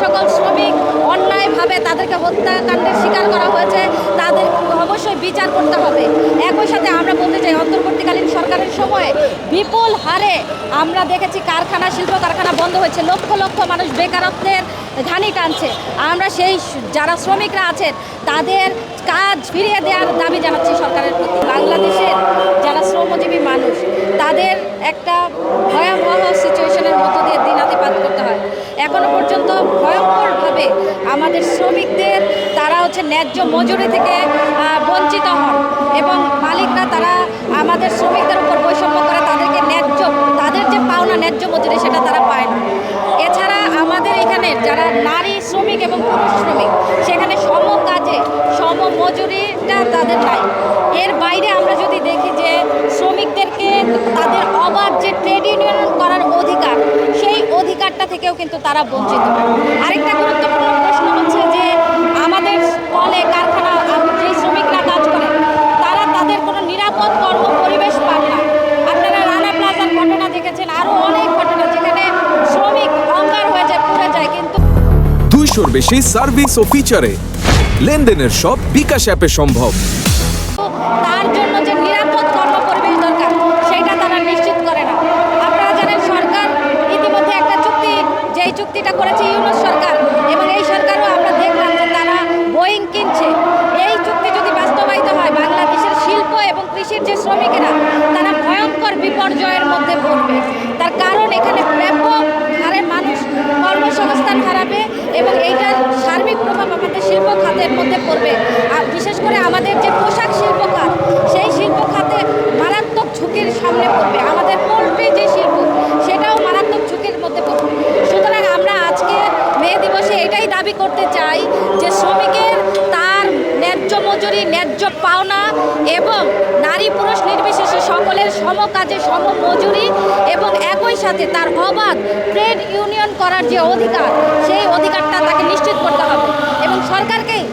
সকল শ্রমিক অন্যায়ভাবে তাদেরকে হত্যাকাণ্ডের শিকার করা হয়েছে তাদের অবশ্যই বিচার করতে হবে। একই সাথে আমরা বলতে চাই, অন্তর্বর্তীকালীন সরকারের সময়ে বিপুল হারে আমরা দেখেছি কারখানা, শিল্প কারখানা বন্ধ হয়েছে, লক্ষ লক্ষ মানুষ বেকারত্বের ঘানি টানছে। আমরা সেই যারা শ্রমিকরা আছেন তাদের কাজ ফিরিয়ে দেওয়ার দাবি জানাচ্ছি সরকারের প্রতি। বাংলাদেশের যারা শ্রমজীবী মানুষ তাদের একটা ভয়াবহ সিচুয়েশনের মধ্য দিয়ে দিনাতিপাত করতে হয়। এখনো পর্যন্ত ভয়ঙ্করভাবে আমাদের শ্রমিকদের তারা ন্যায্য মজুরি থেকে বঞ্চিত হন এবং মালিকরা তারা আমাদের শ্রমিকদের উপর বৈষম্য করে তাদের যে পাওনা ন্যায্য মজুরি সেটা তারা পায় না। এছাড়া আমাদের এখানে যারা নারী শ্রমিক এবং পুরুষ শ্রমিক সেখানে সম কাজে সম মজুরিটা তাদের নাই। এর বাইরে আমরা যদি দেখি যে শ্রমিকদেরকে তাদের অবাধ যে ট্রেড ইউনিয়ন করার অধিকার, সেই অধিকারটা থেকেও কিন্তু তারা বঞ্চিত। আরেকটা গুরুত্বপূর্ণ প্রশ্ন হচ্ছে যে আমাদের কলে কারখানা যে শ্রমিকরা কাজ করে তারা তাদের কোনো নিরাপদ কর্ম পরিবেশ পান না। আপনারা রানা প্লাজার ঘটনা দেখেছেন, আরও অনেক ঘটনা যেখানে শ্রমিক অঙ্গার হয়ে যায়, পুড়ে যায়। কিন্তু 200-র বেশি সার্ভিস ও ফিচারে লেনদেনের সব বিকাশ অ্যাপে সম্ভব। তার জন্য যে নিরাপদ কর্ম পরিবেশ দরকার সেটা তারা নিশ্চিত করে না। আপনারা জানেন সরকার ইতিমধ্যে একটা যেই চুক্তিটা করেছে ইউনূস সরকার, এবং এই সরকারও আমরা দেখলাম যে তারা বোয়িং কিনছে। এই চুক্তি যদি বাস্তবায়িত হয় বাংলাদেশের শিল্প এবং কৃষির যে শ্রমিকেরা তারা ভয়ঙ্কর বিপর্যয়ের মধ্যে পড়বে। তার কারণ এখানে ব্যাপক হারে মানুষ কর্মসংস্থান হারাবে এবং এইটার সার্বিক প্রভাব আমাদের শিল্প খাতের মধ্যে পড়বে। আর বিশেষ করে আমাদের যে পোশাক শিল্প খাত, সেই শিল্প খাতে মারাত্মক ঝুঁকির সামনে পড়বে। আমাদের পোলট্রি যে শিল্প সেটাও মারাত্মক ঝুঁকির মধ্যে পড়বে। সুতরাং আমরা আজকে মে দিবসে এটাই দাবি করতে চাই যে শ্রমিকের তার ন্যায্য মজুরি, ন্যায্য পাওনা এবং নারী পুরুষ নির্বিশেষে সকলের সম কাজে সম মজুরি এবং একই সাথে তার অবাধ ট্রেড ইউনিয়ন করার যে অধিকার, সেই অধিকারটা তাকে নিশ্চিত করতে হবে এবং সরকারকেই